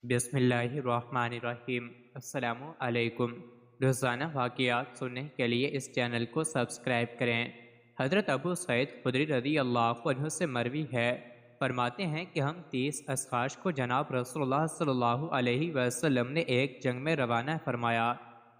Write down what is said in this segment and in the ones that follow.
بسم اللہ الرحمن الرحیم۔ السلام علیکم۔ روزانہ واقعات سننے کے لیے اس چینل کو سبسکرائب کریں۔ حضرت ابو سعید خدری رضی اللہ عنہ سے مروی ہے، فرماتے ہیں کہ ہم 30 اشخاص کو جناب رسول اللہ صلی اللہ علیہ وسلم نے ایک جنگ میں روانہ فرمایا۔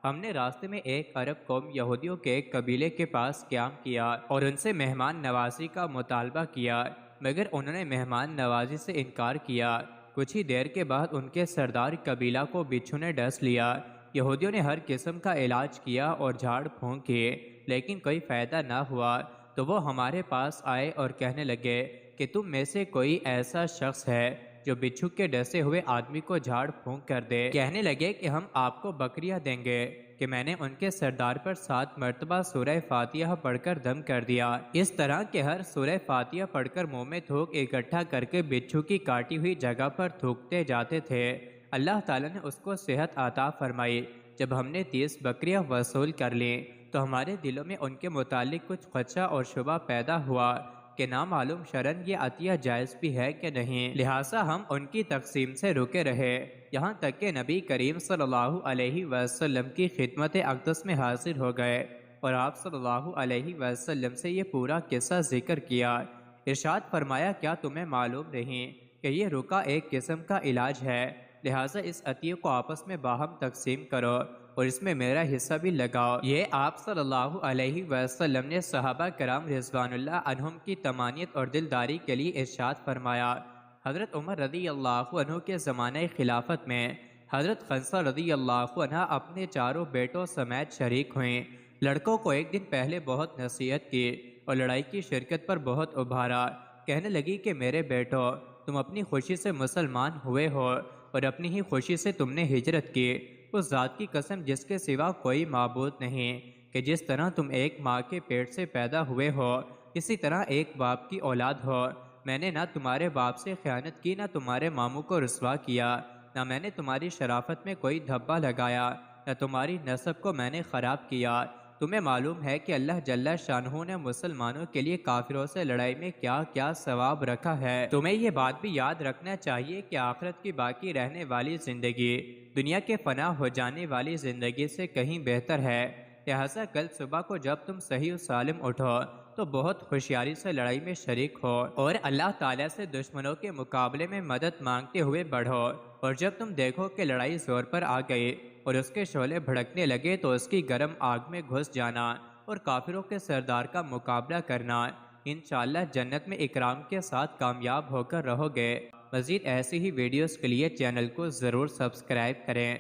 ہم نے راستے میں ایک عرب قوم یہودیوں کے ایک قبیلے کے پاس قیام کیا اور ان سے مہمان نوازی کا مطالبہ کیا، مگر انہوں نے مہمان نوازی سے انکار کیا۔ کچھ ہی دیر کے بعد ان کے سردار قبیلہ کو بچھو نے ڈس لیا۔ یہودیوں نے ہر قسم کا علاج کیا اور جھاڑ پھونک کیے، لیکن کوئی فائدہ نہ ہوا، تو وہ ہمارے پاس آئے اور کہنے لگے کہ تم میں سے کوئی ایسا شخص ہے جو بچھو کے ڈسے ہوئے آدمی کو جھاڑ پھونک کر دے۔ کہنے لگے کہ ہم آپ کو بکریاں دیں گے، کہ میں نے ان کے سردار پر 7 مرتبہ سورہ فاتحہ پڑھ کر دم کر دیا، اس طرح کہ ہر سورہ فاتحہ پڑھ کر منہ میں تھوک اکٹھا کر کے بچھو کی کاٹی ہوئی جگہ پر تھوکتے جاتے تھے۔ اللہ تعالیٰ نے اس کو صحت عطا فرمائی۔ جب ہم نے 30 بکریاں وصول کر لیں تو ہمارے دلوں میں ان کے متعلق کچھ خدشہ اور شبہ پیدا ہوا کہ نامعلوم شرعاً یہ عطیہ جائز بھی ہے کہ نہیں، لہٰذا ہم ان کی تقسیم سے رکے رہے، یہاں تک کہ نبی کریم صلی اللہ علیہ وسلم کی خدمت اقدس میں حاضر ہو گئے اور آپ صلی اللہ علیہ وسلم سے یہ پورا قصہ ذکر کیا۔ ارشاد فرمایا، کیا تمہیں معلوم نہیں کہ یہ رکا ایک قسم کا علاج ہے، لہٰذا اس عطیے کو آپس میں باہم تقسیم کرو اور اس میں میرا حصہ بھی لگاؤ۔ یہ آپ صلی اللہ علیہ وسلم نے صحابہ کرام رضوان اللہ عنہم کی تمانیت اور دلداری کے لیے ارشاد فرمایا۔ حضرت عمر رضی اللہ عنہ کے زمانہ خلافت میں حضرت خنسہ رضی اللہ عنہ اپنے 4 بیٹوں سمیت شریک ہوئیں۔ لڑکوں کو ایک دن پہلے بہت نصیحت کی اور لڑائی کی شرکت پر بہت ابھارا۔ کہنے لگی کہ میرے بیٹوں، تم اپنی خوشی سے مسلمان ہوئے ہو اور اپنی ہی خوشی سے تم نے ہجرت کی، اس ذات کی قسم جس کے سوا کوئی معبود نہیں، کہ جس طرح تم ایک ماں کے پیٹ سے پیدا ہوئے ہو، اسی طرح ایک باپ کی اولاد ہو۔ میں نے نہ تمہارے باپ سے خیانت کی، نہ تمہارے ماموں کو رسوا کیا، نہ میں نے تمہاری شرافت میں کوئی دھبا لگایا، نہ تمہاری نسب کو میں نے خراب کیا۔ تمہیں معلوم ہے کہ اللہ جل شانہ نے مسلمانوں کے لیے کافروں سے لڑائی میں کیا کیا ثواب رکھا ہے۔ تمہیں یہ بات بھی یاد رکھنا چاہیے کہ آخرت کی باقی رہنے والی زندگی دنیا کے فنا ہو جانے والی زندگی سے کہیں بہتر ہے، لہٰذا کل صبح کو جب تم صحیح و سالم اٹھو تو بہت ہوشیاری سے لڑائی میں شریک ہو اور اللہ تعالیٰ سے دشمنوں کے مقابلے میں مدد مانگتے ہوئے بڑھو، اور جب تم دیکھو کہ لڑائی زور پر آ گئی اور اس کے شعلے بھڑکنے لگے تو اس کی گرم آگ میں گھس جانا اور کافروں کے سردار کا مقابلہ کرنا، انشاءاللہ جنت میں اکرام کے ساتھ کامیاب ہو کر رہو گے۔ مزید ایسی ہی ویڈیوز کے لیے چینل کو ضرور سبسکرائب کریں۔